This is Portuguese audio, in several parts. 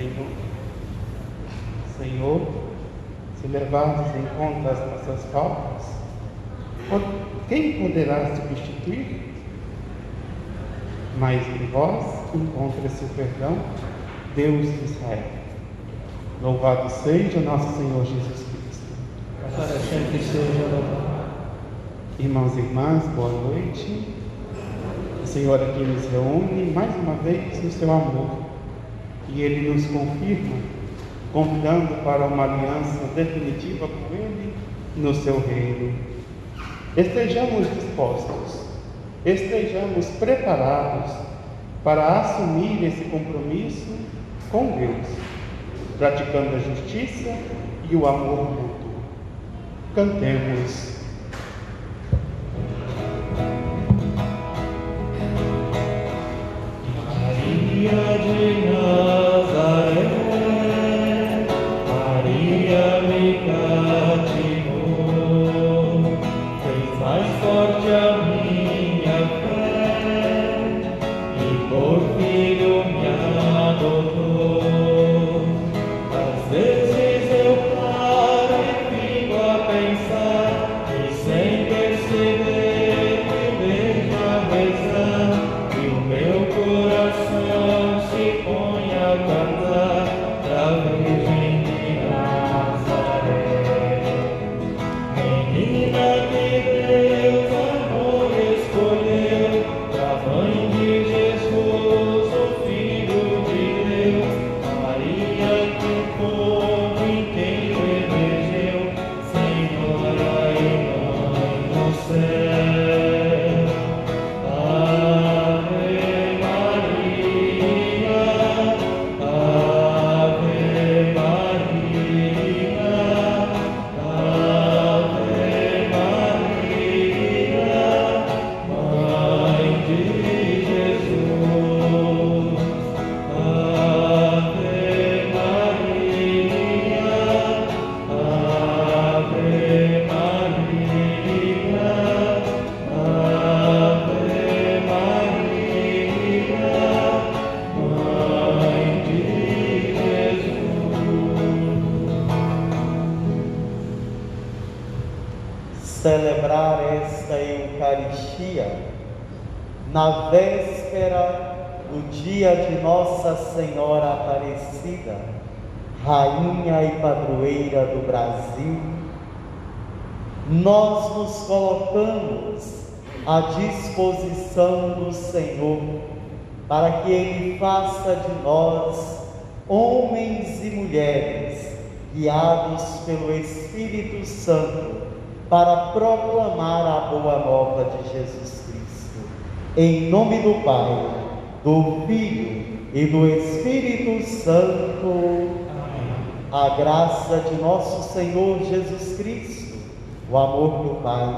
Senhor. Senhor, se levarmos em conta as nossas faltas, quem poderá substituir? Mas em vós encontra-se o perdão, Deus de Israel. Louvado seja nosso Senhor Jesus Cristo. Para sempre seja louvado. Irmãos e irmãs, boa noite. O Senhor aqui nos reúne mais uma vez no seu amor, e Ele nos confirma, convidando para uma aliança definitiva com Ele no seu reino. Estejamos dispostos, estejamos preparados para assumir esse compromisso com Deus, praticando a justiça e o amor mútuo. Cantemos. Maria de Nazaré, Maria me cativou, fez mais forte a minha fé e por filho me adotou. Às vezes eu paro e fico a pensar e sem perceber me vejo a rezar e o meu coração se põe a cantar pra Virgem de Nazaré. Menina que Deus amor escolheu, pra mãe de Jesus, o Filho de Deus. Maria que o povo inteiro elegeu, Senhora e Mãe do céu. Ave Maria, Ave Maria, Ave Maria, Mãe de Jesus. Ave Maria, Ave Maria, Ave Maria, Mãe de Jesus. Celebrar esta Eucaristia na véspera do dia de Nossa Senhora Aparecida, Rainha e Padroeira do Brasil, nós nos colocamos à disposição do Senhor para que Ele faça de nós homens e mulheres guiados pelo Espírito Santo para proclamar a boa nova de Jesus Cristo. Em nome do Pai, do Filho e do Espírito Santo. Amém. A graça de nosso Senhor Jesus Cristo, o amor do Pai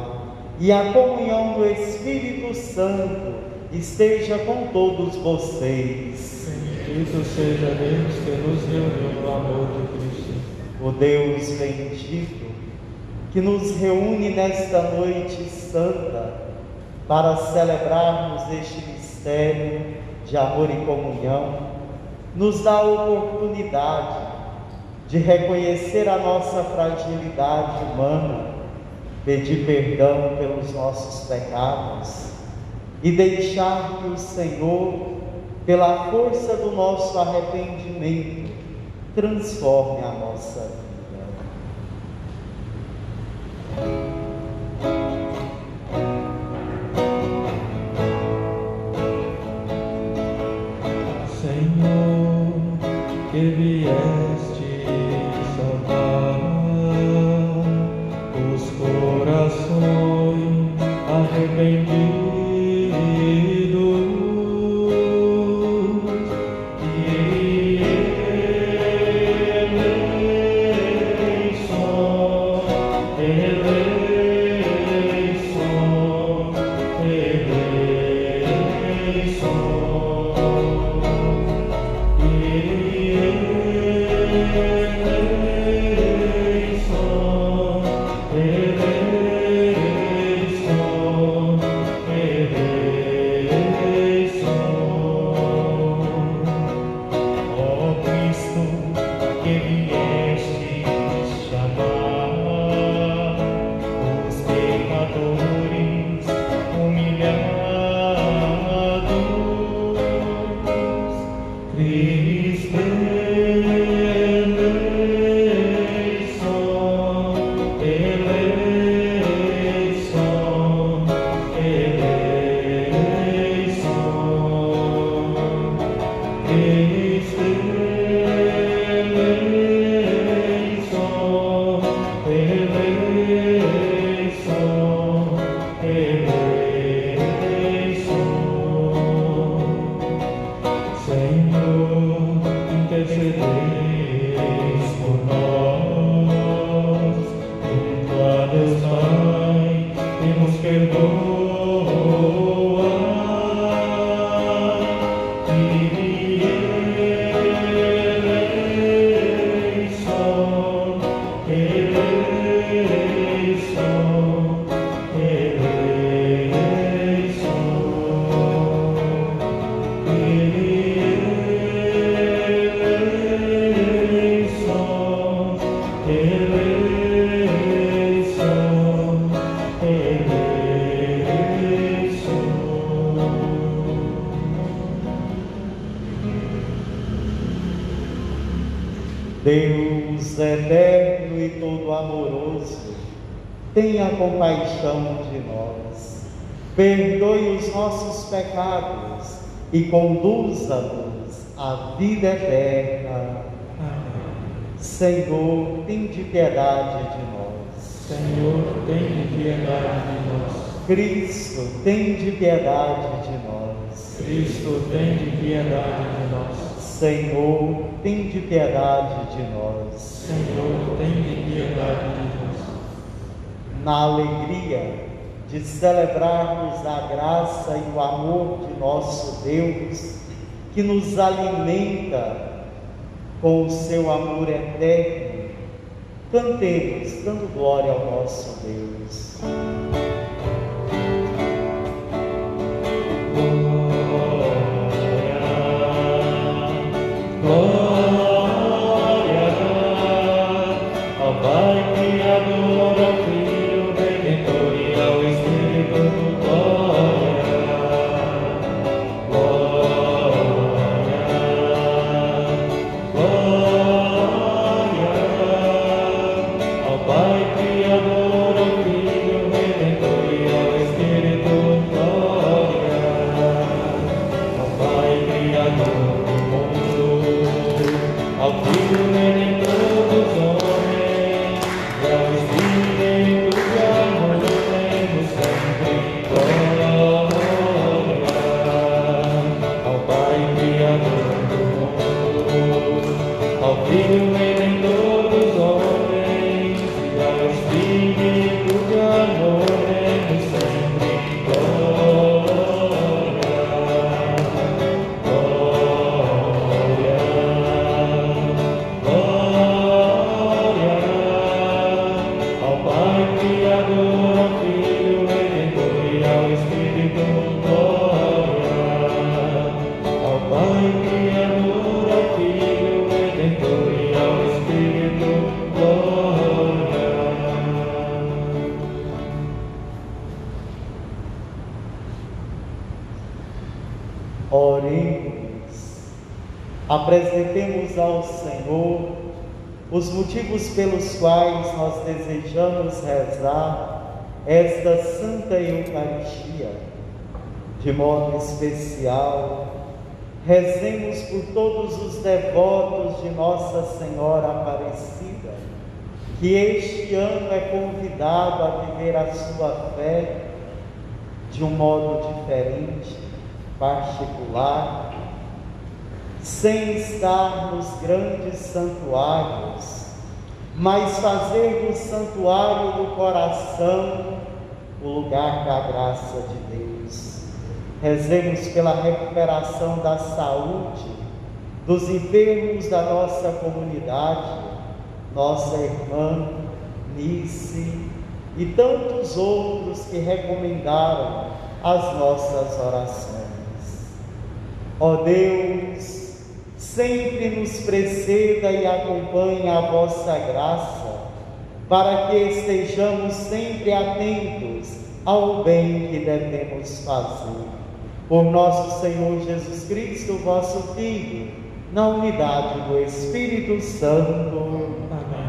e a comunhão do Espírito Santo esteja com todos vocês. Bendito seja Deus que nos reuniu no amor de Cristo. O Deus bendito, que nos reúne nesta noite santa para celebrarmos este mistério de amor e comunhão, nos dá a oportunidade de reconhecer a nossa fragilidade humana, pedir perdão pelos nossos pecados e deixar que o Senhor, pela força do nosso arrependimento, transforme a nossa vida. Senhor, que vieste salvar os corações arrependidos, Deus eterno e todo amoroso, tenha compaixão de nós, perdoe os nossos pecados e conduza-nos à vida eterna. Amém. Senhor, tende piedade de nós. Senhor, tende piedade de nós. Cristo, tende piedade de nós. Cristo, tende piedade de nós. Senhor, tende piedade de nós. Senhor, tende piedade de nós. Na alegria de celebrarmos a graça e o amor de nosso Deus, que nos alimenta com o seu amor eterno, cantemos dando glória ao nosso Deus. Oremos, apresentemos ao Senhor os motivos pelos quais nós desejamos rezar esta Santa Eucaristia. De modo especial, rezemos por todos os devotos de Nossa Senhora Aparecida, que este ano é convidado a viver a sua fé de um modo diferente, particular, sem estar nos grandes santuários, mas fazer do santuário do coração o lugar da graça de Deus. Rezemos pela recuperação da saúde dos enfermos da nossa comunidade, nossa irmã Nice e tantos outros que recomendaram as nossas orações. Ó Deus, sempre nos preceda e acompanhe a vossa graça, para que estejamos sempre atentos ao bem que devemos fazer. Por nosso Senhor Jesus Cristo, vosso Filho, na unidade do Espírito Santo. Amém.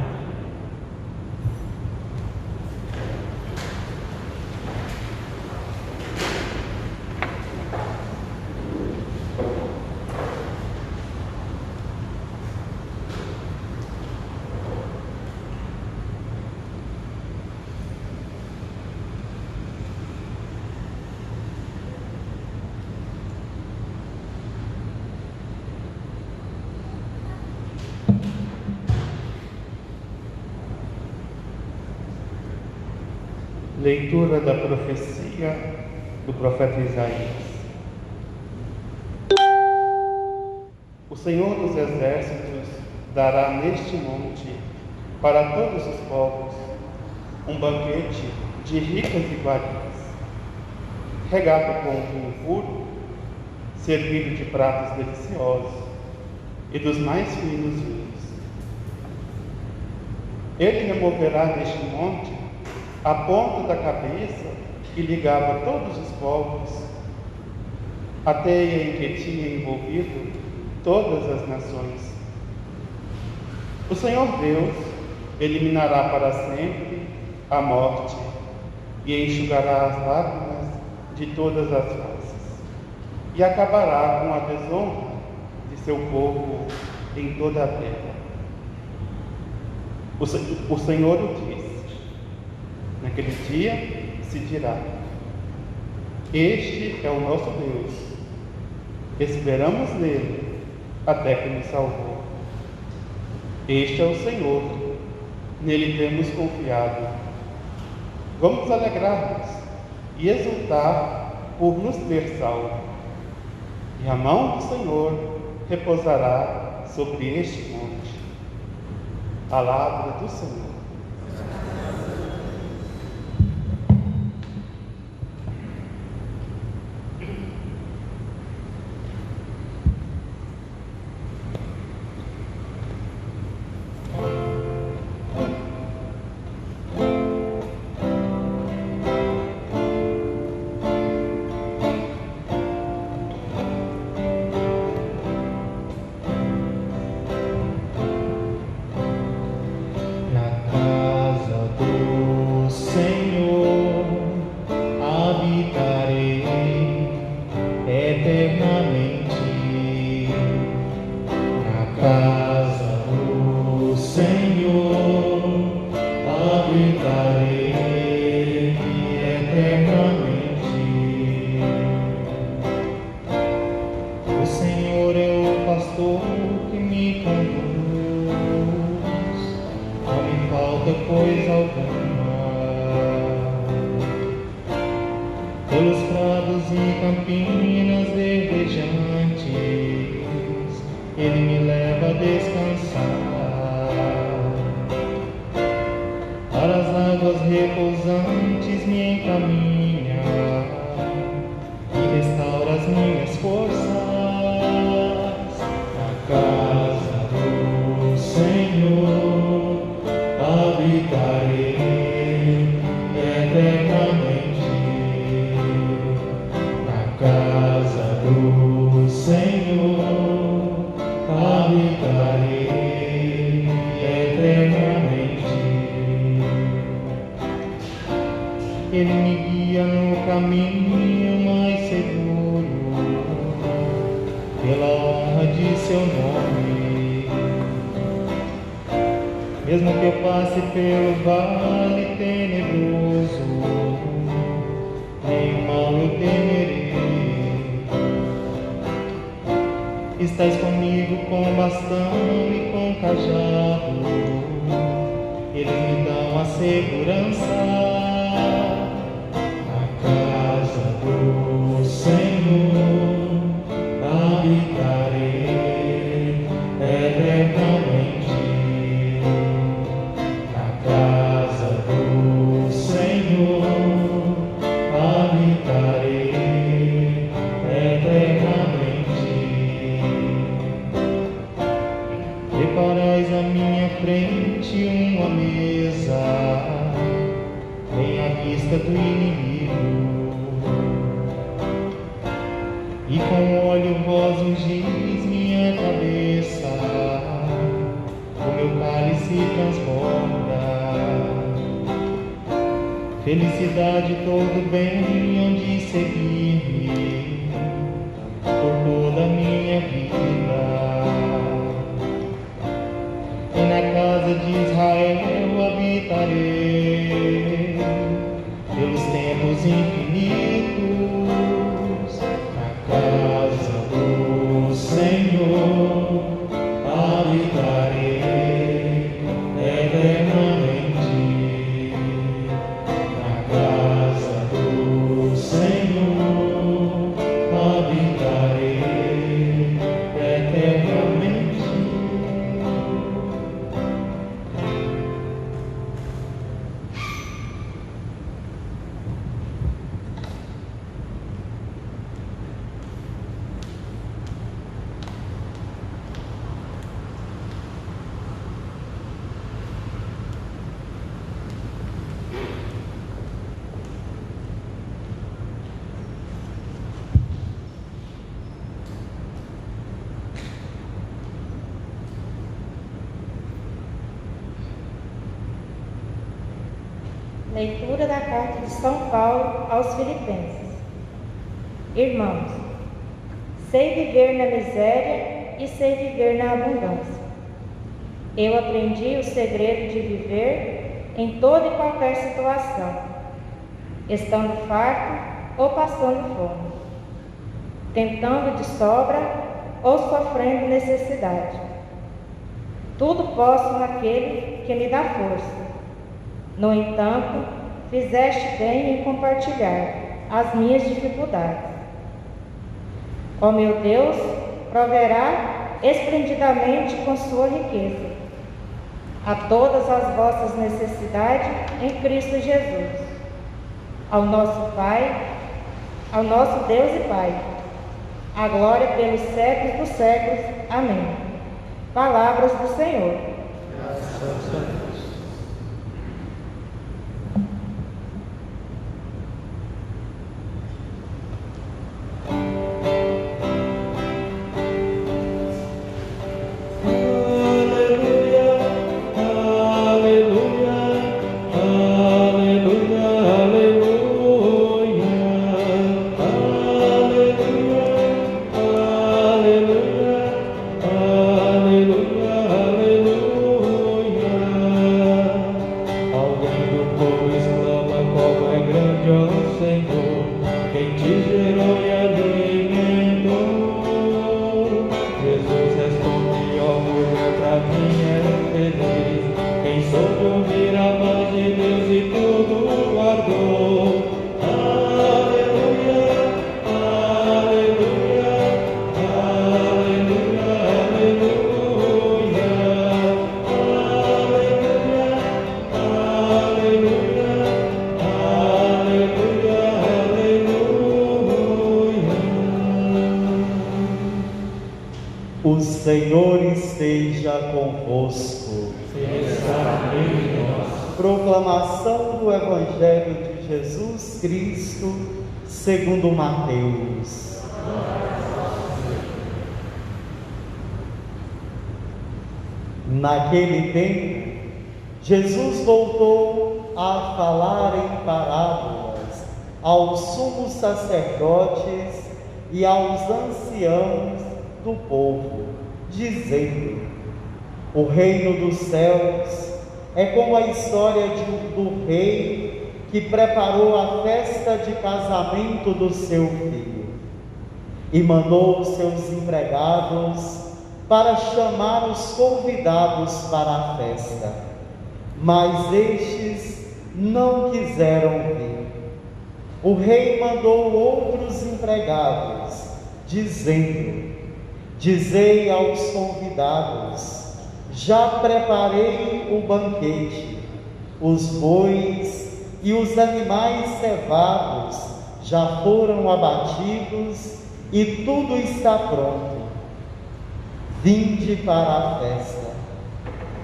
Leitura da profecia do profeta Isaías. O Senhor dos Exércitos dará neste monte, para todos os povos, um banquete de ricas iguarias, regado com vinho puro, servido de pratos deliciosos e dos mais finos vinhos. Ele removerá deste monte a ponta da cabeça que ligava todos os povos, a teia em que tinha envolvido todas as nações. O Senhor Deus eliminará para sempre a morte e enxugará as lágrimas de todas as faces, e acabará com a desonra de seu povo em toda a terra. O Senhor o diz. Naquele dia se dirá: este é o nosso Deus, esperamos nele até que nos salvou. Este é o Senhor, nele temos confiado. Vamos alegrar-nos e exultar por nos ter salvo. E a mão do Senhor repousará sobre este monte. Palavra do Senhor. Coisa alguma, pelos prados e campinas verdejantes, Ele me leva a descansar, para as águas repousantes me encaminha e restaura as minhas forças. Na casa do Senhor habitarei eternamente. Na casa do Senhor habitarei eternamente. Ele me guia no caminho mais seguro, pela honra de seu nome. Mesmo que eu passe pelo vale tenebroso, nenhum mal eu temerei. Estás comigo com bastão e com cajado, eles me dão a segurança. Na casa do Senhor habitarei eternamente. Preparais à minha frente uma mesa, bem à vista do inimigo, e com óleo vós ungis minha cabeça, o meu cálice transborda. Felicidade e todo bem hão de seguir-me por toda a minha vida. E na casa de Israel habitarei pelos tempos infinitos. Na casa do Senhor habitarei eternamente. Na casa do Senhor habitarei Leitura da carta de São Paulo aos Filipenses. Irmãos, sei viver na miséria e sei viver na abundância. Eu aprendi o segredo de viver em toda e qualquer situação, estando farto ou passando fome, tentando de sobra ou sofrendo necessidade. Tudo posso naquele que me dá força. No entanto, fizeste bem em compartilhar as minhas dificuldades. Ó meu Deus, proverá esplendidamente com sua riqueza a todas as vossas necessidades em Cristo Jesus. Ao nosso Deus e Pai, a glória pelos séculos dos séculos. Amém. Palavras do Senhor. Graças a Deus. O Senhor esteja convosco. Proclamação do Evangelho de Jesus Cristo segundo Mateus. Naquele tempo, Jesus voltou a falar em parábolas aos sumos sacerdotes e aos anciãos do povo, dizendo: o reino dos céus é como a história do rei que preparou a festa de casamento do seu filho e mandou os seus empregados para chamar os convidados para a festa, mas estes não quiseram vir. O rei mandou outros empregados, dizendo: dizei aos convidados: já preparei o banquete, os bois e os animais cevados já foram abatidos e tudo está pronto. Vinde para a festa.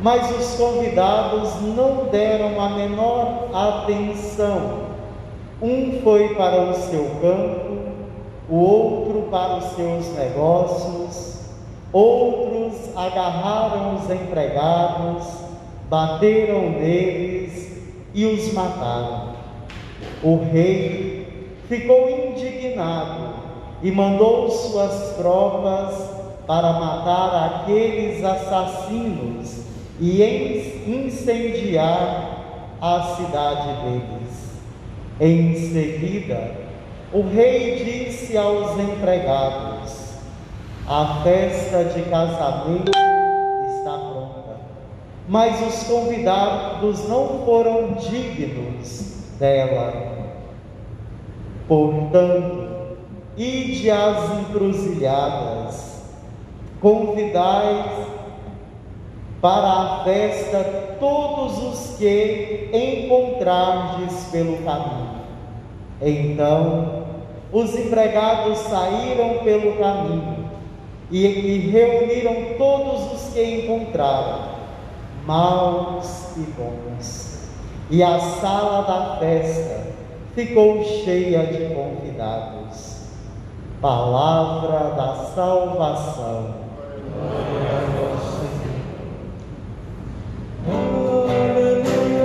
Mas os convidados não deram a menor atenção. Um foi para o seu campo, o outro para os seus negócios, outros agarraram os empregados, bateram neles e os mataram. O rei ficou indignado e mandou suas tropas para matar aqueles assassinos e incendiar a cidade deles. Em seguida, o rei disse aos empregados: a festa de casamento está pronta, mas os convidados não foram dignos dela. Portanto, ide às encruzilhadas, convidai para a festa todos os que encontrardes pelo caminho. Então, os empregados saíram pelo caminho e reuniram todos os que encontraram, maus e bons. E a sala da festa ficou cheia de convidados. Palavra da salvação. Glória a vós, Senhor. Aleluia,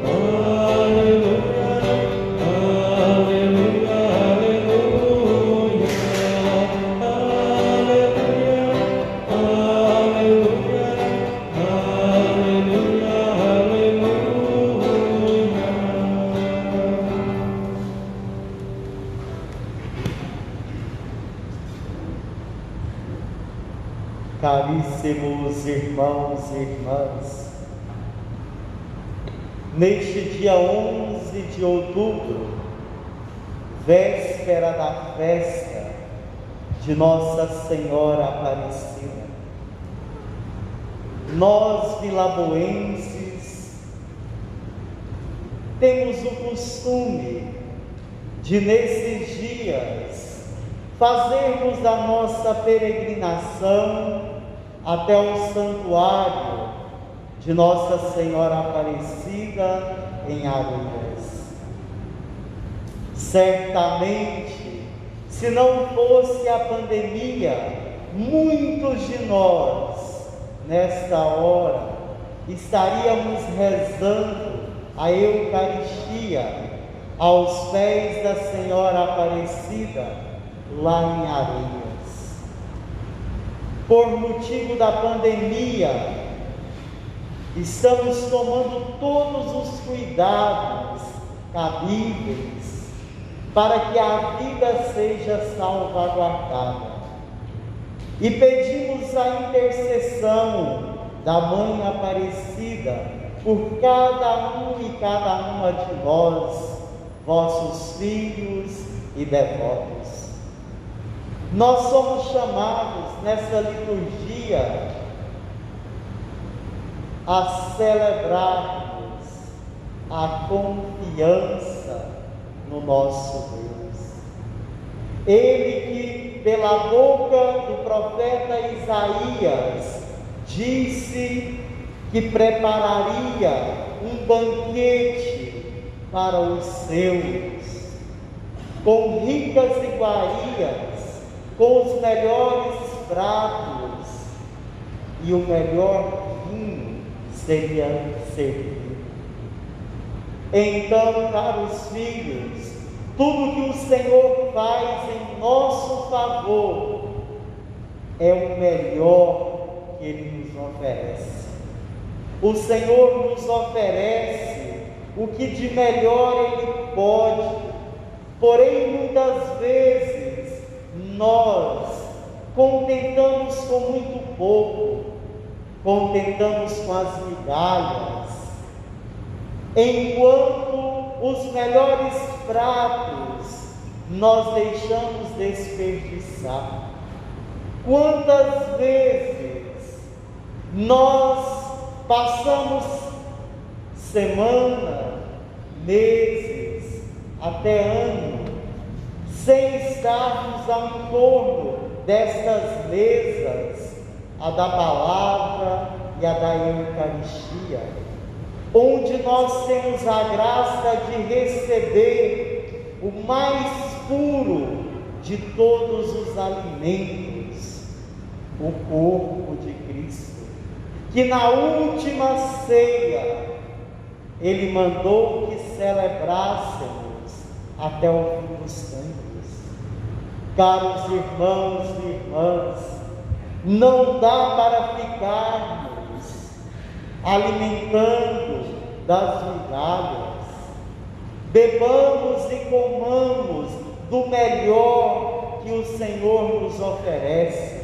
aleluia. Caríssimos irmãos e irmãs, neste dia 11 de outubro, véspera da festa de Nossa Senhora Aparecida, nós vilaboenses temos o costume de, nesses dias, fazermos a nossa peregrinação até o santuário de Nossa Senhora Aparecida em Areias. Certamente, se não fosse a pandemia, muitos de nós, nesta hora, estaríamos rezando a Eucaristia aos pés da Senhora Aparecida, lá em Areias. Por motivo da pandemia, estamos tomando todos os cuidados cabíveis para que a vida seja salvaguardada. E pedimos a intercessão da Mãe Aparecida por cada um e cada uma de nós, vossos filhos e devotos. Nós somos chamados nessa liturgia a celebrarmos a confiança no nosso Deus. Ele que, pela boca do profeta Isaías, disse que prepararia um banquete para os seus, com ricas iguarias, com os melhores pratos, e o melhor vinho seria servido. Então, caros filhos, tudo que o Senhor faz em nosso favor é o melhor que Ele nos oferece. O Senhor nos oferece o que de melhor Ele pode, porém muitas vezes nós contentamos com muito pouco, contentamos com as migalhas, enquanto os melhores pratos nós deixamos desperdiçar. Quantas vezes nós passamos semana, meses, até ano, sem estarmos ao entorno destas mesas, a da palavra e a da Eucaristia, onde nós temos a graça de receber o mais puro de todos os alimentos, o corpo de Cristo, que na última ceia Ele mandou que celebrássemos até o fim dos tempos. Caros irmãos e irmãs, não dá para ficarmos alimentando das migalhas. Bebamos e comamos do melhor que o Senhor nos oferece.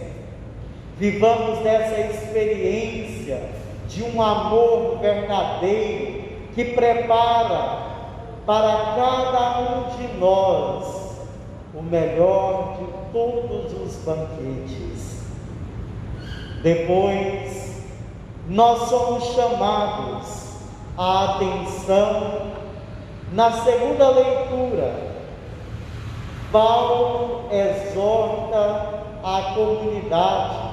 Vivamos dessa experiência de um amor verdadeiro que prepara para cada um de nós o melhor de todos os banquetes. Depois, nós somos chamados à atenção na segunda leitura. Paulo exorta a comunidade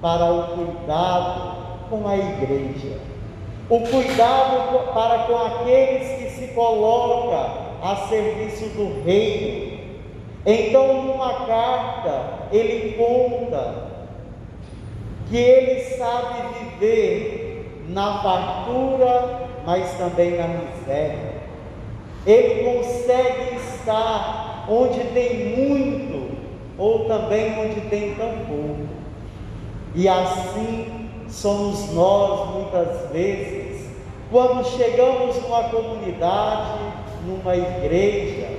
para o cuidado com a igreja, o cuidado para com aqueles que se colocam a serviço do reino. Então, numa carta, ele conta que ele sabe viver na fartura, mas também na miséria. Ele consegue estar onde tem muito, ou também onde tem tão pouco. E assim somos nós, muitas vezes, quando chegamos numa comunidade, numa igreja,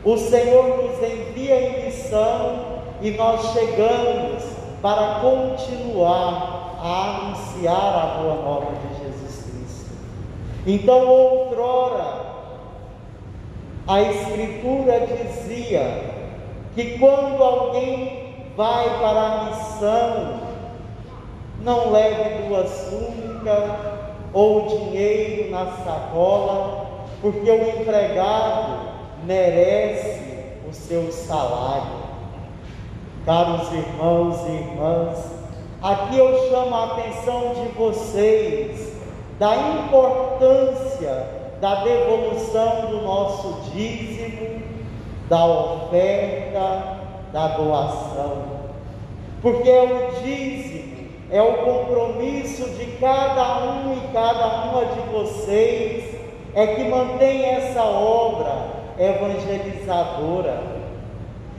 o Senhor nos envia em missão e nós chegamos para continuar a anunciar a boa nova de Jesus Cristo. Então, outrora, a Escritura dizia que quando alguém vai para a missão, não leve 2 túnicas ou dinheiro na sacola, porque o empregado merece o seu salário. Caros irmãos e irmãs, aqui eu chamo a atenção de vocês da importância da devolução do nosso dízimo, da oferta, da doação, porque o dízimo é o compromisso de cada um e cada uma de vocês, é que mantém essa obra evangelizadora.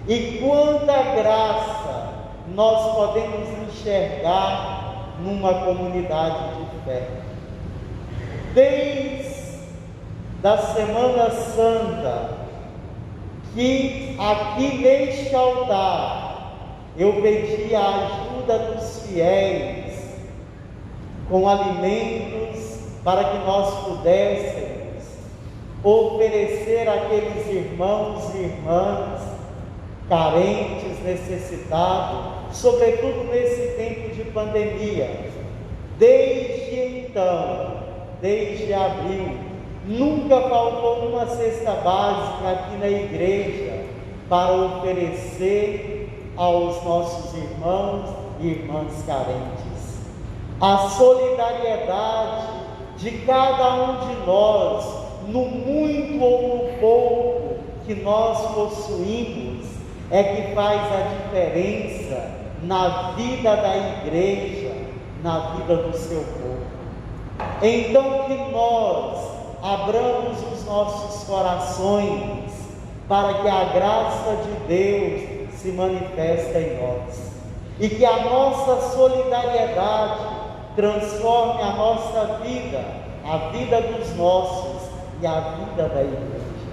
E quanta graça nós podemos enxergar numa comunidade de fé. Desde a Semana Santa, que aqui neste altar eu pedi a ajuda dos fiéis com alimentos para que nós pudéssemos oferecer àqueles irmãos e irmãs carentes, necessitados, sobretudo nesse tempo de pandemia. Desde então, desde abril, nunca faltou uma cesta básica aqui na igreja para oferecer aos nossos irmãos e irmãs carentes. A solidariedade de cada um de nós, no muito ou no pouco que nós possuímos, é que faz a diferença na vida da igreja, na vida do seu povo. Então que nós abramos os nossos corações para que a graça de Deus se manifeste em nós e que a nossa solidariedade transforme a nossa vida, a vida dos nossos e a vida da igreja,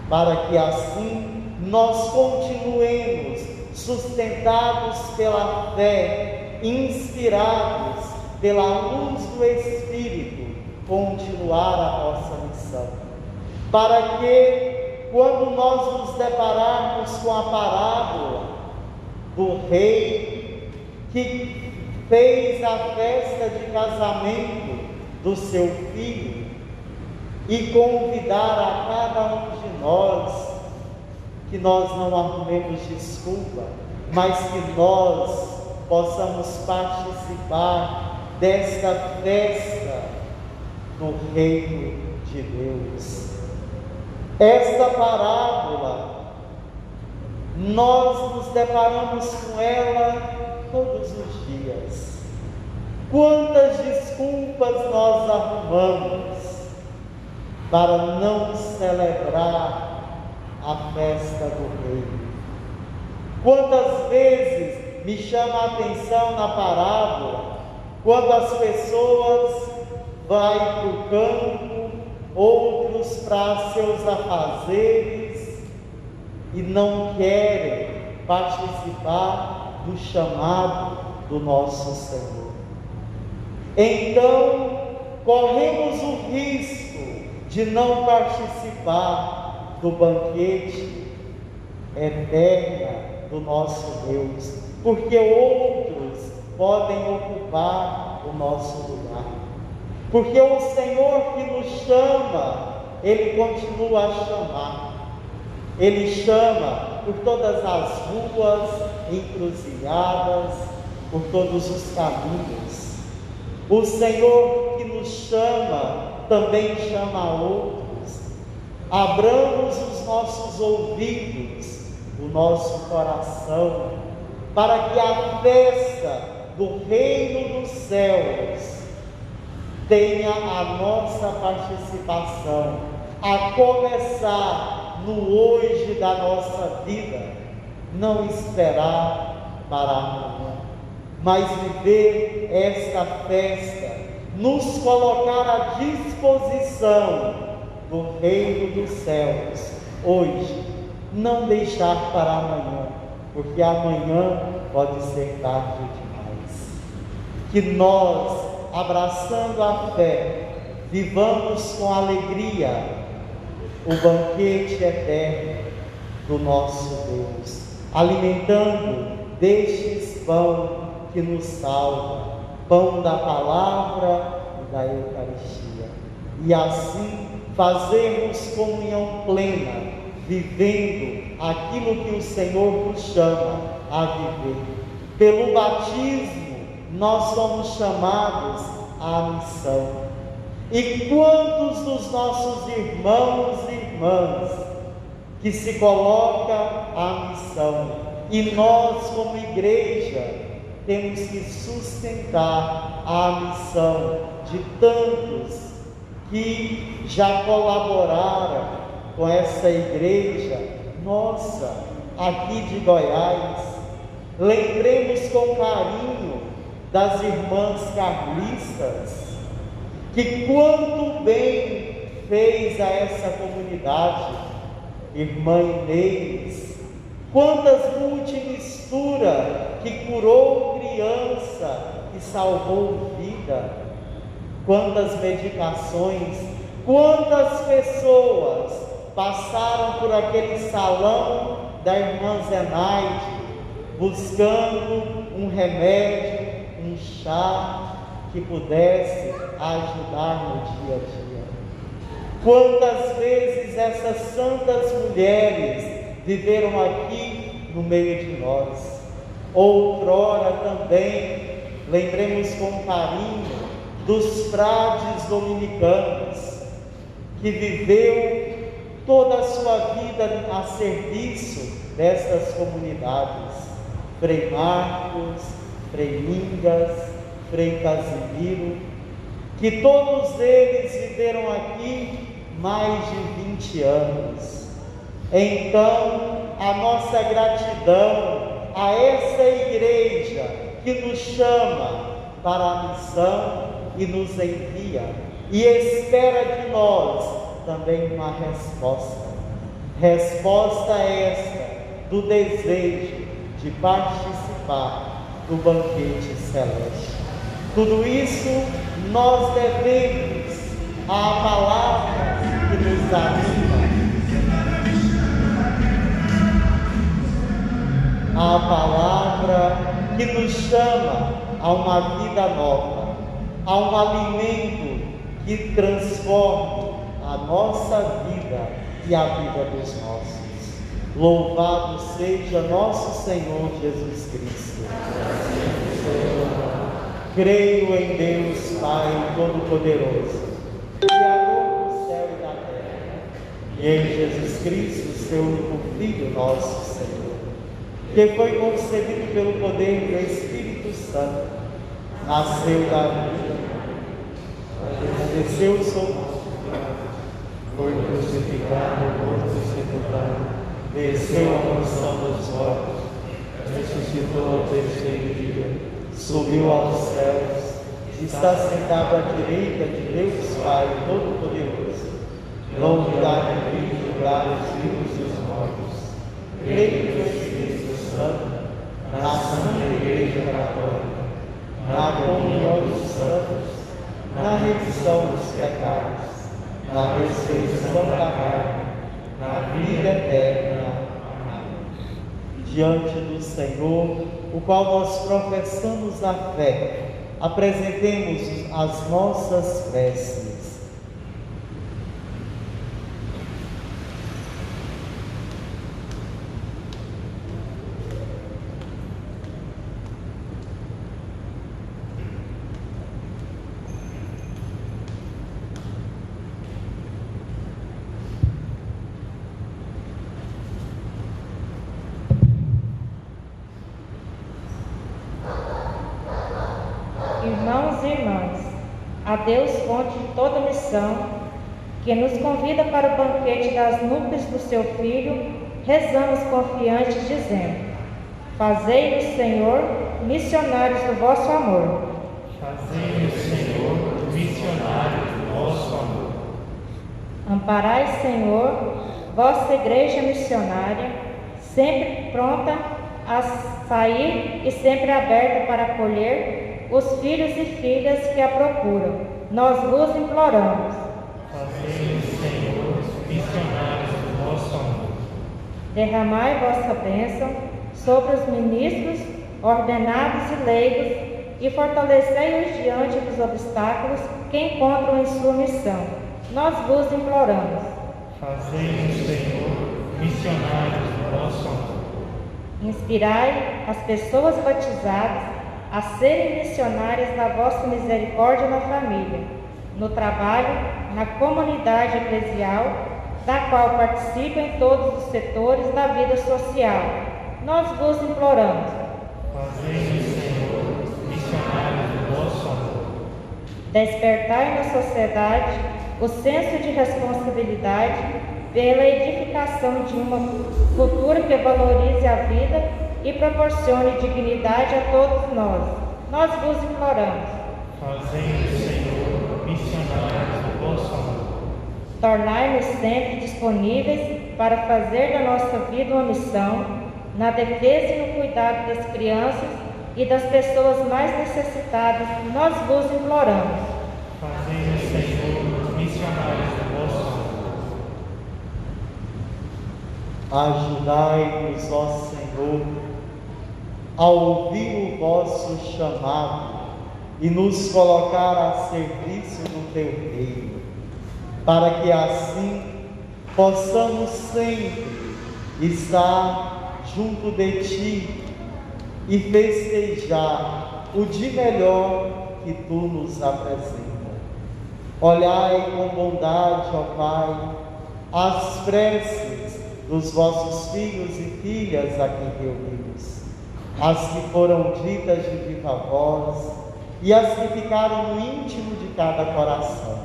para que assim nós continuemos sustentados pela fé, inspirados pela luz do Espírito, continuar a nossa missão, para que quando nós nos depararmos com a parábola do rei que fez a festa de casamento do seu filho e convidar a cada um de nós, que nós não arrumemos desculpa, mas que nós possamos participar desta festa no reino de Deus. Esta parábola, nós nos deparamos com ela todos os dias. Quantas desculpas nós arrumamos para não celebrar a festa do rei? Quantas vezes me chama a atenção na parábola, quando as pessoas vão para o campo, outros para seus afazeres, e não querem participar do chamado do nosso Senhor. Então, corremos o risco de não participar do banquete eterno do nosso Deus, porque outros podem ocupar o nosso lugar, porque o Senhor que nos chama, Ele continua a chamar, Ele chama por todas as ruas, encruzilhadas, por todos os caminhos. O Senhor que nos chama, também chama outros. Abramos os nossos ouvidos, o nosso coração, para que a festa do reino dos céus tenha a nossa participação, a começar no hoje da nossa vida, não esperar para amanhã, mas viver esta festa, nos colocar à disposição do reino dos céus, hoje, não deixar para amanhã, porque amanhã pode ser tarde demais. Que nós, abraçando a fé, vivamos com alegria o banquete eterno do nosso Deus, alimentando destes pão que nos salva, pão da palavra e da Eucaristia, e assim fazermos comunhão plena, vivendo aquilo que o Senhor nos chama a viver. Pelo batismo, nós somos chamados à missão. E quantos dos nossos irmãos e irmãs que se coloca à missão, e nós como igreja temos que sustentar a missão de tantos que já colaboraram com essa igreja nossa aqui de Goiás. Lembremos com carinho das irmãs carlistas, que quanto bem fez a essa comunidade. Irmã Inês, quantas multimisturas que curou criança e salvou vida, quantas medicações, quantas pessoas passaram por aquele salão da irmã Zenaide, buscando um remédio, um chá que pudesse ajudar no dia a dia. Quantas vezes essas santas mulheres viveram aqui no meio de nós. Outrora também, lembremos com carinho dos frades dominicanos, que viveu toda a sua vida a serviço dessas comunidades. Frei Marcos, Frei Mingas, Frei Casimiro, que todos eles viveram aqui mais de 20 anos. Então, a nossa gratidão a essa igreja que nos chama para a missão e nos envia, e espera de nós também uma resposta. Resposta essa do desejo de participar do banquete celeste. Tudo isso nós devemos à palavra que nos anima, à palavra que nos chama a uma vida nova, a um alimento que transforme a nossa vida e a vida dos nossos. Louvado seja nosso Senhor Jesus Cristo. Creio em Deus Pai Todo-Poderoso, Criador do céu e da terra, e em Jesus Cristo, seu único Filho, nosso Senhor, que foi concebido pelo poder do Espírito Santo, nasceu da vida, desceu sobre foi crucificado, morto e sepultado, desceu à mansão dos mortos, ressuscitou ao terceiro dia, subiu aos céus, está sentado à direita de Deus Pai Todo-Poderoso, não virá de julgar os vivos e os mortos. Creio no Espírito Santo, na Santa Igreja Católica, na comunhão dos santos, na remissão dos pecados, na ressurreição da carne, na vida eterna. Amém. Diante do Senhor, o qual nós professamos a fé, apresentemos as nossas preces. Irmãos e irmãs, a Deus, fonte de toda missão, que nos convida para o banquete das núpcias do seu Filho, rezamos confiantes, dizendo: fazei-nos, Senhor, missionários do vosso amor. Fazei-nos, Senhor, missionários do vosso amor. Amparai, Senhor, vossa igreja missionária, sempre pronta a sair e sempre aberta para acolher os filhos e filhas que a procuram. Nós vos imploramos. Fazei-nos, Senhor, missionários do vosso amor. Derramai vossa bênção sobre os ministros, ordenados e leigos, e fortalecei-os diante dos obstáculos que encontram em sua missão. Nós vos imploramos. Fazei-nos, Senhor, missionários do vosso amor. Inspirai as pessoas batizadas a serem missionárias da vossa misericórdia na família, no trabalho, na comunidade eclesial, da qual participam em todos os setores da vida social. Nós vos imploramos. Fazei-nos, Senhor, missionários do vosso amor. Despertai na sociedade o senso de responsabilidade pela edificação de uma cultura que valorize a vida e proporcione dignidade a todos nós. Nós vos imploramos. Fazei-nos, Senhor, missionários do vosso amor. Tornai-nos sempre disponíveis para fazer da nossa vida uma missão na defesa e no cuidado das crianças e das pessoas mais necessitadas. Nós vos imploramos. Fazei-nos, Senhor, missionários do vosso amor. Ajudai-nos, ó Senhor, a ouvir o vosso chamado e nos colocar a serviço do teu reino, para que assim possamos sempre estar junto de ti e festejar o de melhor que tu nos apresenta. Olhai com bondade, ó Pai, as preces dos vossos filhos e filhas aqui reunidos, as que foram ditas de viva voz e as que ficaram no íntimo de cada coração.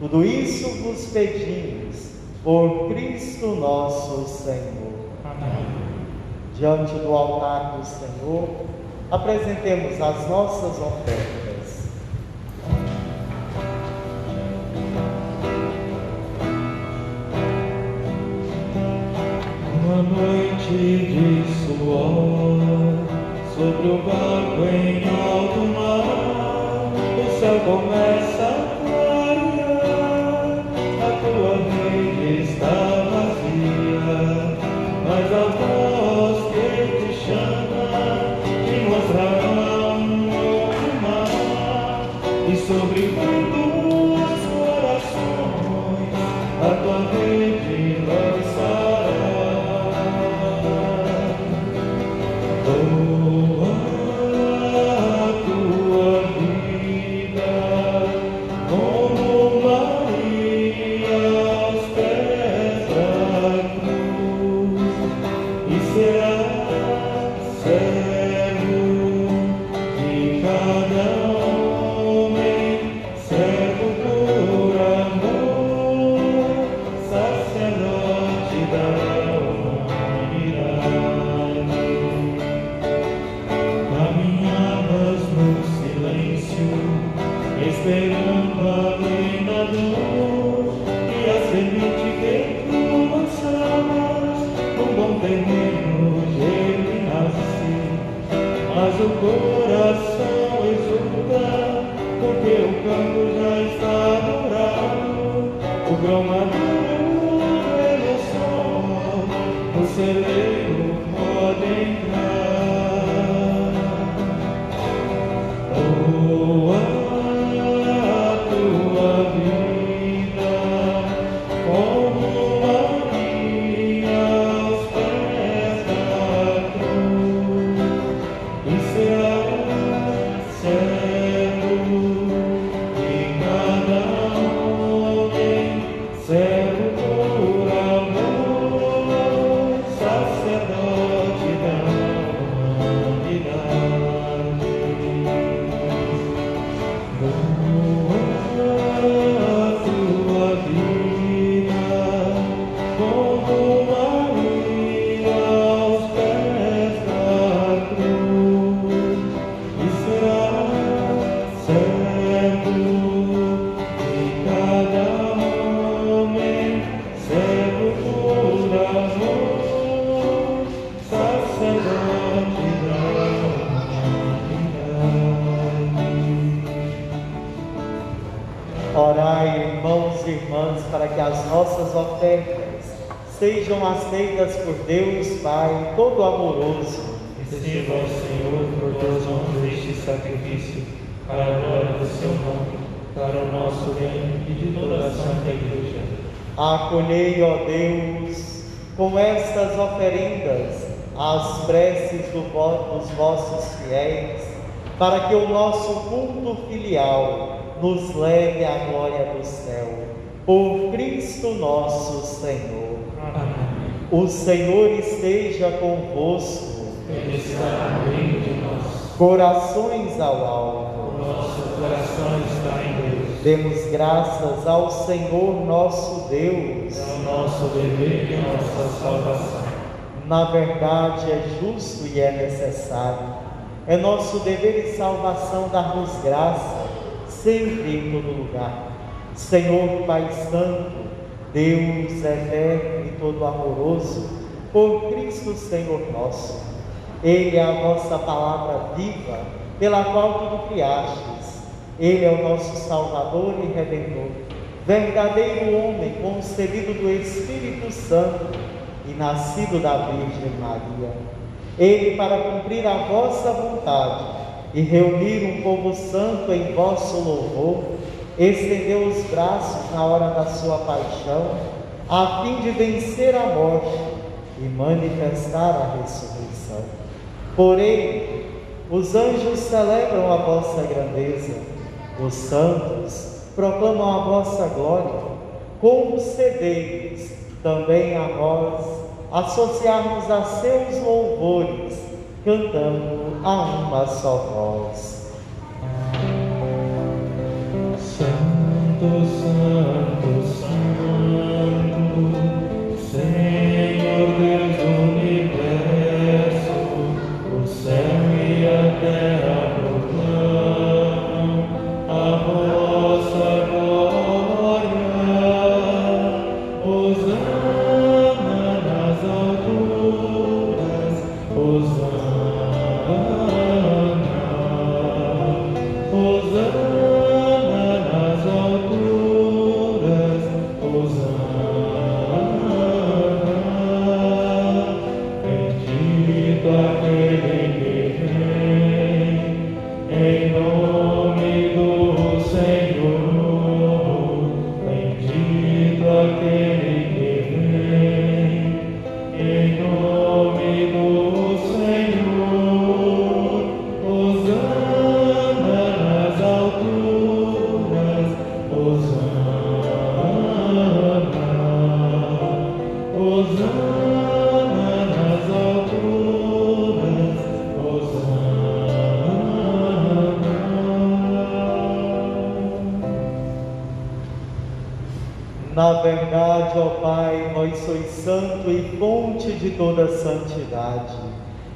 Tudo isso vos pedimos por Cristo nosso Senhor. Amém. Diante do altar do Senhor, apresentemos as nossas ofertas. Uma noite de suor sobre o barco em alto mar, o céu começa a clarear, a tua rede está vazia, mas a voz que te chama te mostrará um novo mar, e sobre muitos corações a tua rede lançará. Orai, irmãos e irmãs, para que as nossas ofertas sejam aceitas por Deus Pai todo amoroso. Receba, Senhor, por tuas mãos este sacrifício, para a glória do seu nome, para o nosso bem e de toda a Santa Igreja. Acolhei, ó Deus, com estas oferendas, as preces dos vossos fiéis, para que o nosso culto filial nos leve à glória do céu. Por Cristo nosso Senhor. Amém. O Senhor esteja convosco. Ele está no meio de nós. Corações ao alto. O nosso coração está em Deus. Demos graças ao Senhor nosso Deus. É o nosso dever e a nossa salvação. Na verdade, é justo e é necessário. É nosso dever e salvação dar-nos graça, sempre e em todo lugar. Senhor Pai Santo, Deus eterno e todo amoroso, por Cristo Senhor nosso, Ele é a vossa palavra viva, pela qual tudo criastes. Ele é o nosso Salvador e Redentor, verdadeiro homem, concebido do Espírito Santo e nascido da Virgem Maria. Ele, para cumprir a vossa vontade e reunir um povo santo em vosso louvor, estendeu os braços na hora da sua paixão, a fim de vencer a morte e manifestar a ressurreição. Por ele, os anjos celebram a vossa grandeza, os santos proclamam a vossa glória. Concedei-nos também a nós associarmos a seus louvores, cantando a uma só voz. Santo, Santo, Santo, Senhor Deus do universo, o céu e a terra proclamam a vossa glória. Hosana nas alturas, Hosana, Hosana nas alturas, Hosana. Bendito aquele que vem em nome do Senhor. Bendito aquele que vem em nome do Senhor. Hosana nas alturas, Hosana, Hosana nas alturas, Hosana. Na verdade, ó Pai, vós sois santo e fonte de toda santidade.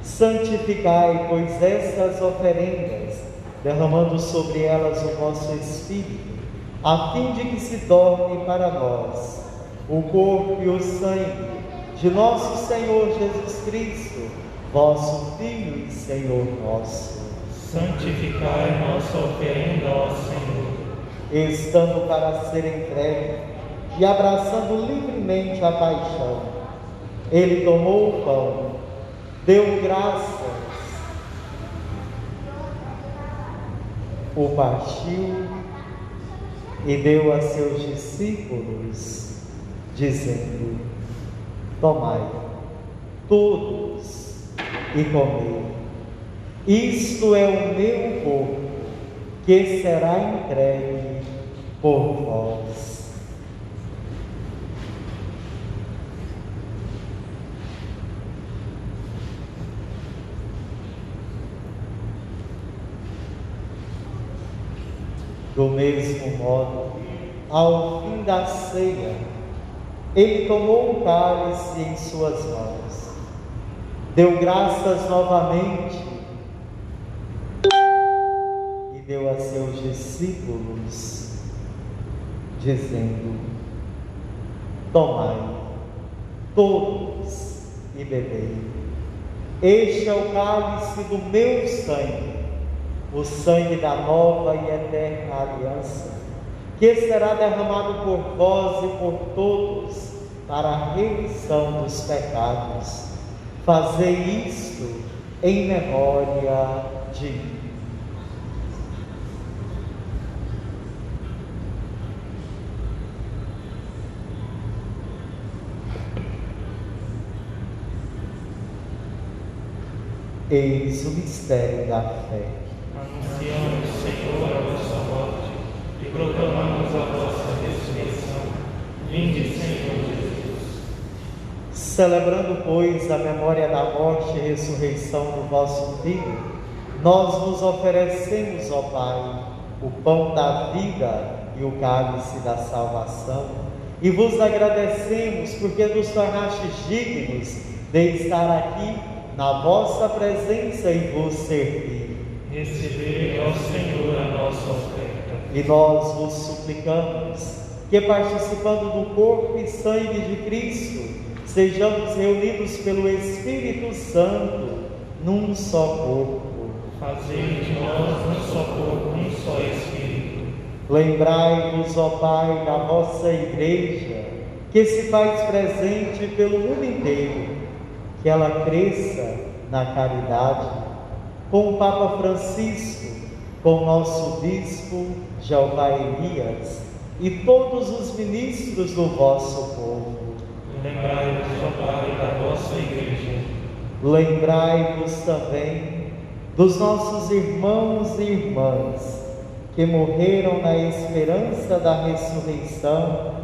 Santificai, pois, estas oferendas, derramando sobre elas o vosso Espírito, a fim de que se torne para nós o corpo e o sangue de nosso Senhor Jesus Cristo, vosso Filho e Senhor nosso. Santificai nossa oferenda, ó Senhor. Estando para ser entregue e abraçando livremente a paixão, ele tomou o pão, deu graças, o partiu e deu a seus discípulos, dizendo: tomai todos e comei. Isto é o meu corpo, que será entregue por vós. Do mesmo modo, ao fim da ceia, ele tomou o cálice em suas mãos, deu graças novamente e deu a seus discípulos, dizendo: tomai todos e bebei. Este é o cálice do meu sangue, o sangue da nova e eterna aliança, que será derramado por vós e por todos para a remissão dos pecados. Fazei isto em memória de mim. Eis o mistério da fé. Anunciamos, Senhor, a vossa morte e proclamamos a vossa ressurreição. Vinde, Senhor Jesus. Celebrando, pois, a memória da morte e ressurreição do vosso Filho, nós vos oferecemos, ó Pai, o pão da vida e o cálice da salvação, e vos agradecemos porque nos tornastes dignos de estar aqui na vossa presença e vos servir. Recebei, ó Senhor, a nossa oferta. E nós vos suplicamos que, participando do corpo e sangue de Cristo, sejamos reunidos pelo Espírito Santo num só corpo. Fazei de nós um só corpo, um só Espírito. Lembrai-vos, ó Pai, da vossa Igreja, que se faz presente pelo mundo inteiro, que ela cresça na caridade, com o Papa Francisco, com o nosso Bispo Jeová Elias e todos os ministros do vosso povo. Lembrai-vos, ó Pai, da vossa Igreja. Lembrai-vos também dos nossos irmãos e irmãs que morreram na esperança da ressurreição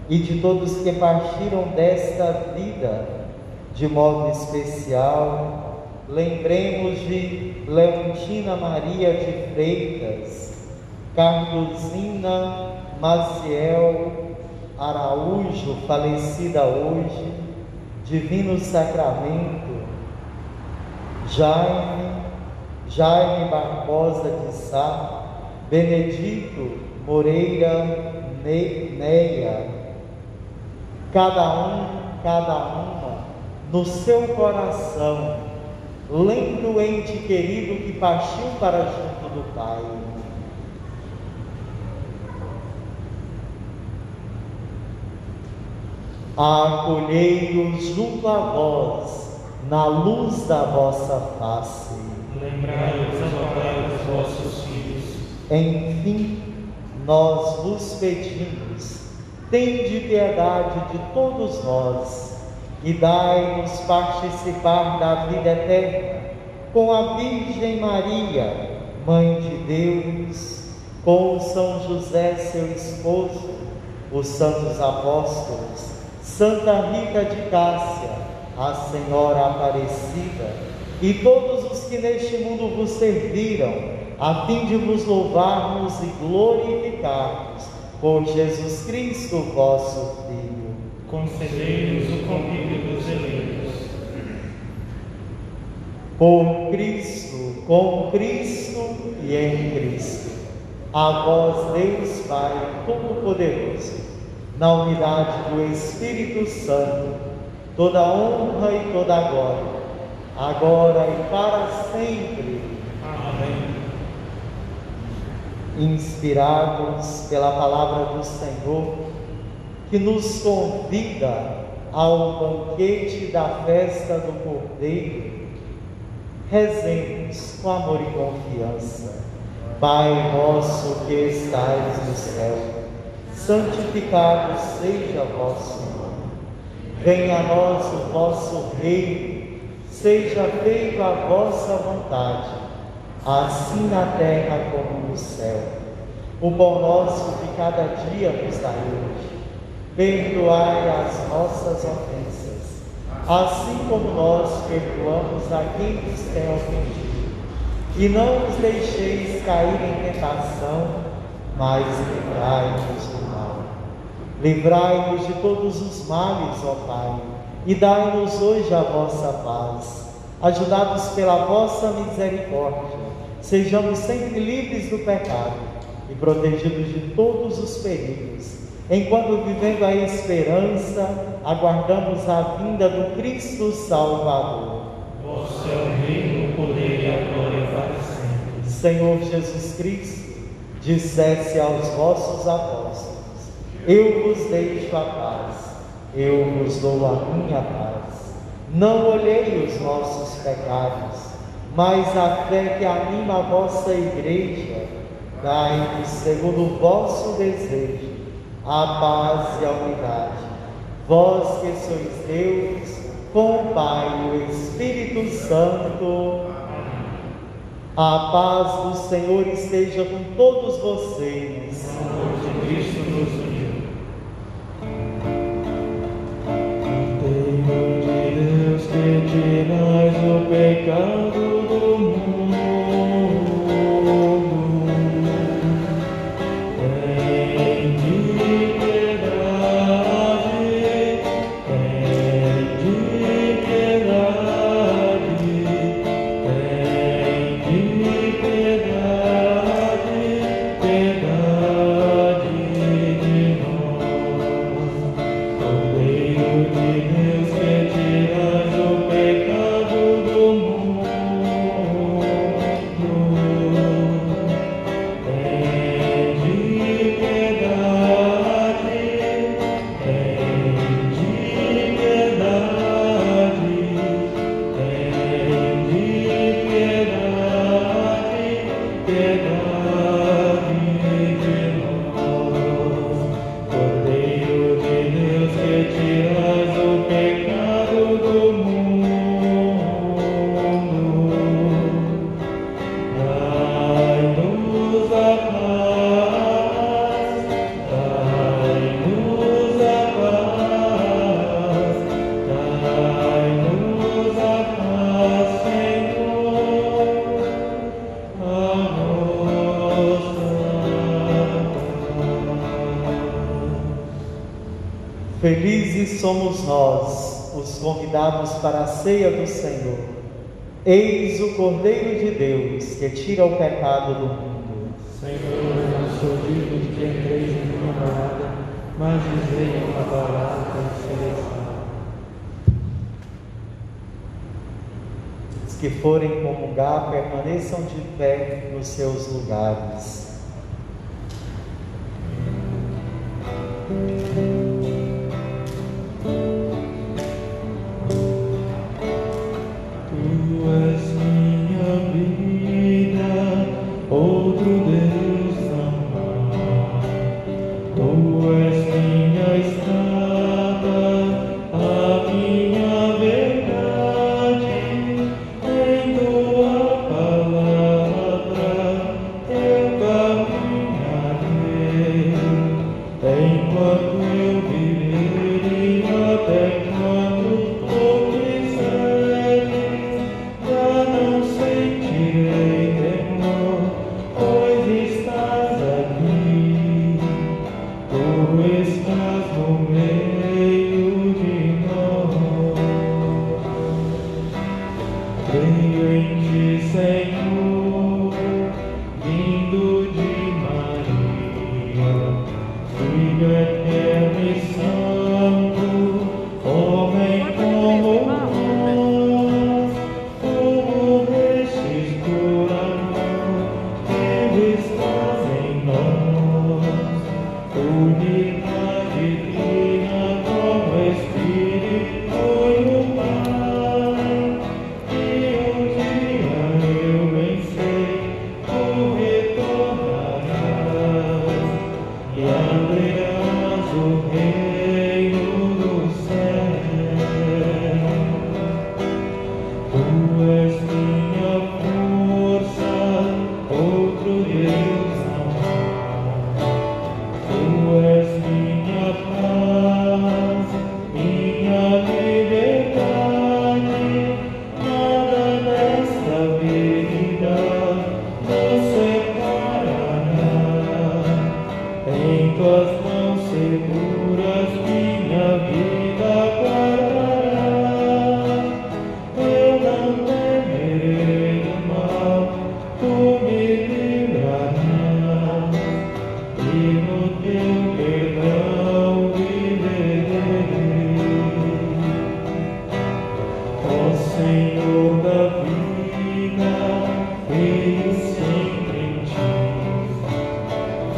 e de todos que partiram desta vida. De modo especial, lembremos de Leontina Maria de Freitas, Carlosina Maciel Araújo, falecida hoje, Divino Sacramento, Jaime Barbosa de Sá, Benedito Moreira Neia, cada uma, no seu coração, lembre o ente querido que partiu para junto do Pai. Acolhei-os junto a vós, na luz da vossa face. Lembrai-vos, ó Pai, dos vossos filhos. Enfim, nós vos pedimos, tende piedade de todos nós, e dai-nos participar da vida eterna, com a Virgem Maria, Mãe de Deus, com o São José, seu esposo, os santos apóstolos, Santa Rita de Cássia, a Senhora Aparecida, e todos os que neste mundo vos serviram, a fim de vos louvarmos e glorificarmos, por Jesus Cristo, vosso Filho. Concedei-nos o convívio dos eleitos. Por Cristo, com Cristo e em Cristo. A vós, Deus Pai Todo-Poderoso, na unidade do Espírito Santo, toda honra e toda glória, agora e para sempre. Amém. Inspirados pela palavra do Senhor, que nos convida ao banquete da festa do Cordeiro, rezemos com amor e confiança. Pai nosso que estais no céu, santificado seja o vosso nome. Venha a nós o vosso reino, seja feita a vossa vontade, assim na terra como no céu. O pão nosso de cada dia nos dai hoje. Perdoai as nossas ofensas, assim como nós perdoamos a quem nos tem ofendido. E não nos deixeis cair em tentação, mas livrai-nos do mal. Livrai-nos de todos os males, ó Pai, e dai-nos hoje a vossa paz. Ajudados pela vossa misericórdia, sejamos sempre livres do pecado e protegidos de todos os perigos, enquanto, vivendo a esperança, aguardamos a vinda do Cristo Salvador. Vosso é o reino, o poder e a glória para sempre. Senhor Jesus Cristo, dissesse aos vossos apóstolos: eu vos deixo a paz, eu vos dou a minha paz. Não olhei os nossos pecados, mas a fé que anima a vossa igreja, dai-nos, segundo o vosso desejo, a paz e a unidade. Vós que sois Deus, com o Pai e o Espírito Santo. A paz do Senhor esteja com todos vocês. O amor de Cristo nos uniu. Cordeiro de Deus, que tirais o pecado do mundo, tende piedade, tende piedade, tende piedade, piedade de nós. Cordeiro de Deus, que tirais o pecado do mundo, tende piedade, tende piedade, tende piedade, piedade de nós. Cordeiro de Deus, que tirais o pecado do mundo, dai-nos a paz, dai-nos a paz, dai-nos a paz, Senhor, a nossa paz. Felizes somos nós, os convidados para a ceia do Senhor. Eis o Cordeiro de Deus, que tira o pecado do mundo. Senhor, eu não sou digno de que entreis em minha morada, mas dizei uma palavra e serei salvo. Os que forem comungar, permaneçam de pé nos seus lugares. Tu és minha vida, outro Deus não há. Tu és minha estrada, a minha verdade. Em tua palavra eu caminharei, enquanto eu viver e até quando tu quiseres. Já não sentirei temor, pois estás aqui. Tu estás no meio de nós. Creio em ti, Senhor, vindo de Maria, Filho eterno e santo, homem como nós. Tu morrestes por amor, tu estás em nós. Unidade divina com o Espírito e o Pai. E um dia eu vencer, tu retornarás e abrirás o reino do céu. Tu és minha força, outro Deus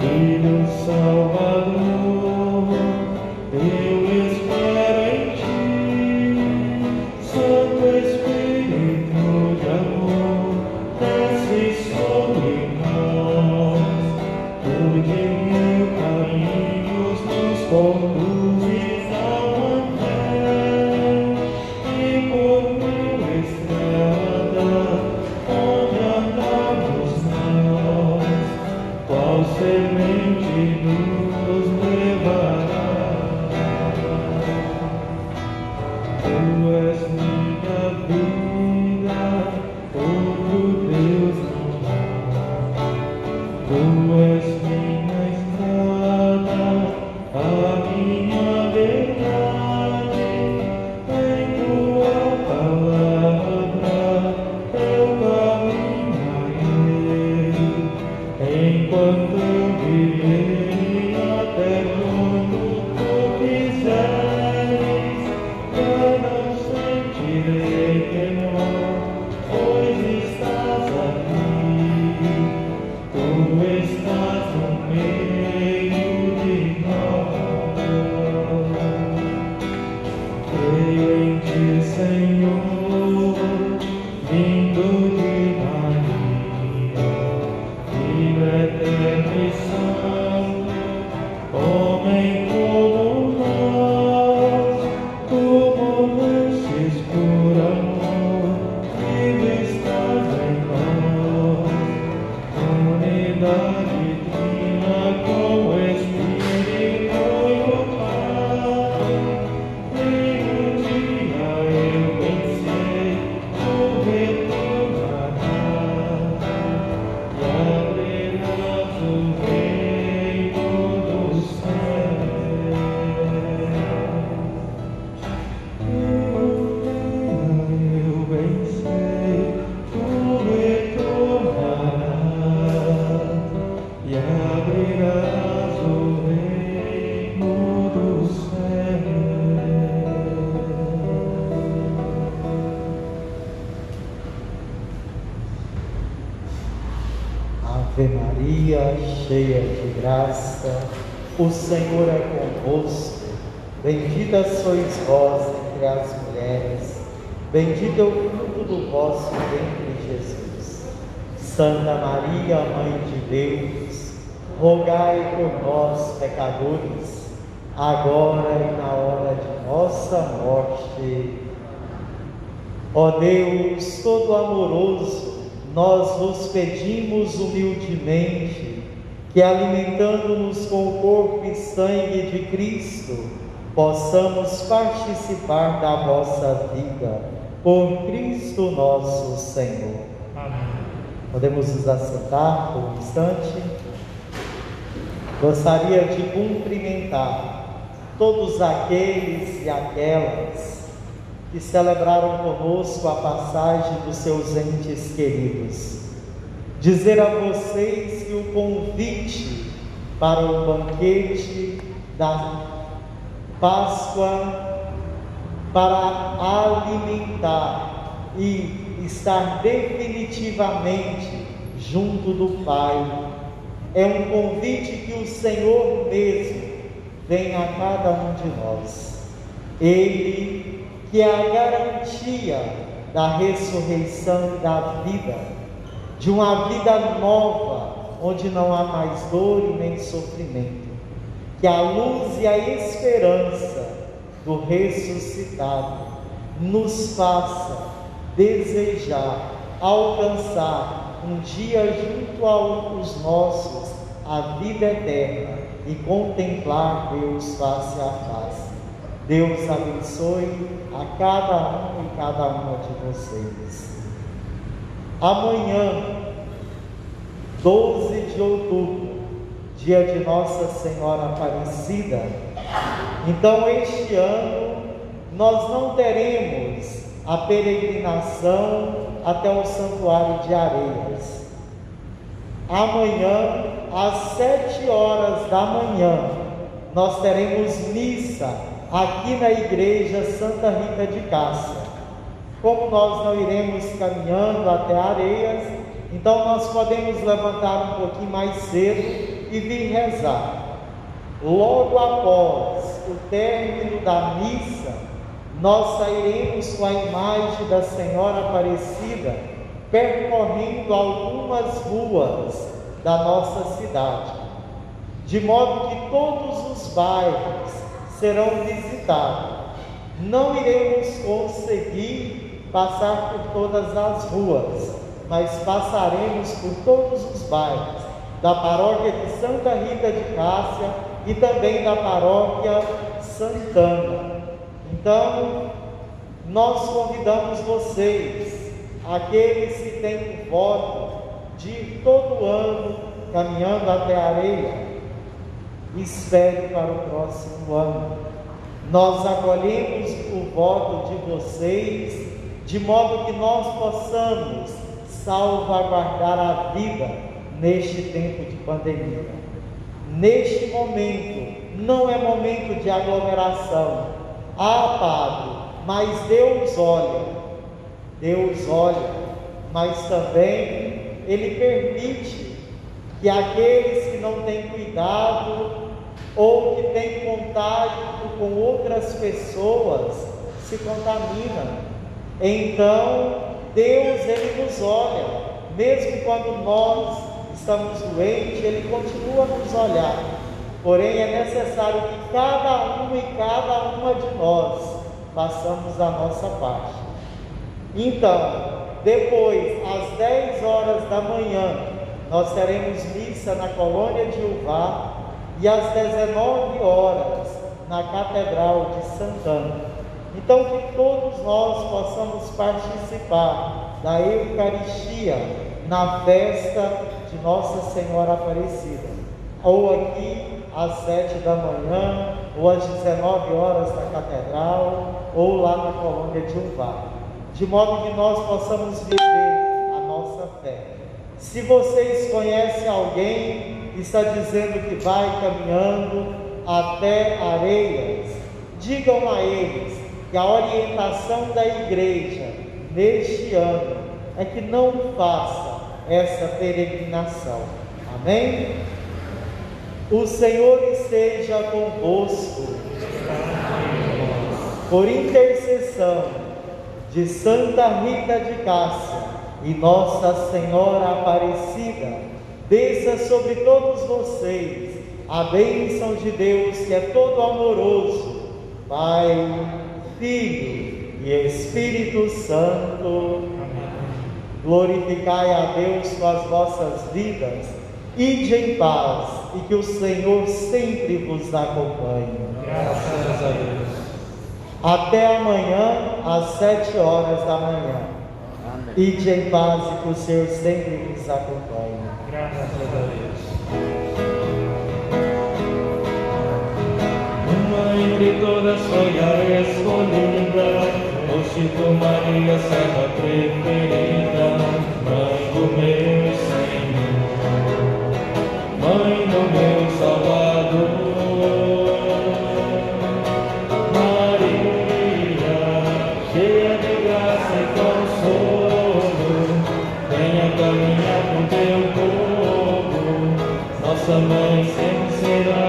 Filho Salvador, eu espero em ti. Santo Espírito de amor, desce sobre nós. Tu de mil caminhos nos conduzes a uma fé, e por mil estradas onde andamos nós, qual semente nos levará. Tu és minha vida, outro Deus não há. Tu és minha estrada, a minha verdade. Em tua palavra eu caminharei, enquanto eu viver até quando tu quiseres. Eu não sentirei temor, pois estás aqui. Tu estás no meio de nós. Creio em ti, Senhor, vindo de Maria, Filho eterno e santo, homem como nós. Tu morrestes por amor, vivo estás em nós. Unidade divina com o Espírito e o Pai. E um dia eu vencer, tu retornarás e abrirás o reino dos céus. Eu vencer, tu retornarás e abrirás o reino dos céus. Ave Maria, cheia de graça, o Senhor é convosco. Bendita sois vós entre as mulheres, bendito é o fruto do vosso ventre, Jesus. Santa Maria, Mãe de Deus, rogai por nós, pecadores, agora e na hora de nossa morte. Ó Deus todo amoroso, nós vos pedimos humildemente que, alimentando-nos com o corpo e sangue de Cristo, possamos participar da vossa vida, por Cristo nosso Senhor. Amém. Podemos nos assentar por um instante. Gostaria de cumprimentar todos aqueles e aquelas que celebraram conosco a passagem dos seus entes queridos. Dizer a vocês que o convite para o banquete da Páscoa, para alimentar e estar definitivamente junto do Pai, é um convite que o Senhor mesmo vem a cada um de nós. Ele, que é a garantia da ressurreição e da vida, de uma vida nova, onde não há mais dor e nem sofrimento, que a luz e a esperança do ressuscitado nos faça desejar alcançar um dia junto aos nossos a vida eterna e contemplar Deus face a face. Deus abençoe a cada um e cada uma de vocês. Amanhã, 12 de outubro, dia de Nossa Senhora Aparecida. Então, este ano, nós não teremos a peregrinação até o Santuário de Areias. Amanhã, às 7 horas da manhã, nós teremos missa aqui na Igreja Santa Rita de Cássia. Como nós não iremos caminhando até Areias, Então nós podemos levantar um pouquinho mais cedo e vir rezar. Logo após o término da missa, nós sairemos com a imagem da Senhora Aparecida, percorrendo algumas ruas da nossa cidade, de modo que todos os bairros serão visitados. Não iremos conseguir passar por todas as ruas, mas passaremos por todos os bairros da paróquia de Santa Rita de Cássia e também da paróquia Santana. Então, nós convidamos vocês, aqueles que têm o voto de ir todo ano caminhando até a areia, espere para o próximo ano. Nós acolhemos o voto de vocês, de modo que nós possamos salvaguardar a vida neste tempo de pandemia. Neste momento, não é momento de aglomeração. Padre, mas Deus olha, mas também Ele permite que aqueles que não têm cuidado ou que têm contato com outras pessoas se contaminam. Então, Deus, Ele nos olha, mesmo quando nós estamos doentes, Ele continua a nos olhar. Porém, é necessário que cada um e cada uma de nós façamos a nossa parte. Então, depois, às 10 horas da manhã, nós teremos missa na Colônia de Uvá e às 19 horas na Catedral de Santana. Então, que todos nós possamos participar da Eucaristia na festa de Nossa Senhora Aparecida, ou aqui às 7 da manhã, ou às 19 horas na Catedral, ou lá na Colônia de Uvá, de modo que nós possamos viver a nossa fé. Se vocês conhecem alguém que está dizendo que vai caminhando até Areias, digam a eles que a orientação da igreja neste ano é que não faça essa peregrinação. Amém? O Senhor esteja convosco. Por intercessão de Santa Rita de Cássia e Nossa Senhora Aparecida, desça sobre todos vocês a bênção de Deus, que é todo amoroso, Pai, Filho e Espírito Santo. Glorificai a Deus com as vossas vidas. Ide em paz e que o Senhor sempre vos acompanhe. Graças a Deus. Até amanhã, às 7 horas da manhã. Amém. Ide em paz e que o Senhor sempre vos acompanhe. Graças a Deus. Uma entre todas foi a escolhida, hoje tu Maria serva preferida, Mãe do meu Senhor, Mãe do meu Salvador. Maria, cheia de graça e consolo, venha caminhar com teu povo, nossa Mãe sempre será.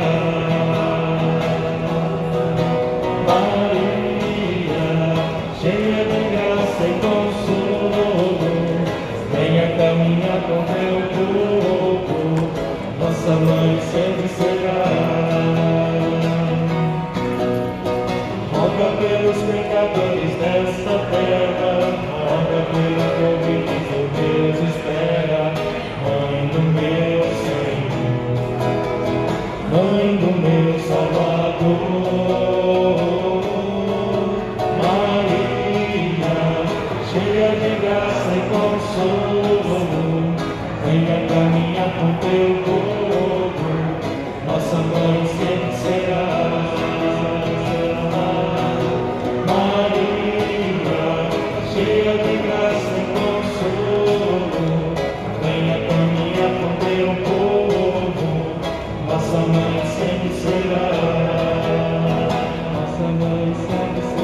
Caminhar com teu povo, nossa Mãe sempre será. Roga pelos pecadores desta terra, roga pelo povo que por Deus espera. Mãe do meu Senhor, Mãe do meu Salvador. Maria, cheia de graça e consolo, venha caminhar com teu povo, nossa Mãe sempre será. Maria, cheia de graça e consolo, venha caminhar com teu povo, nossa Mãe sempre será. Nossa Mãe sempre será.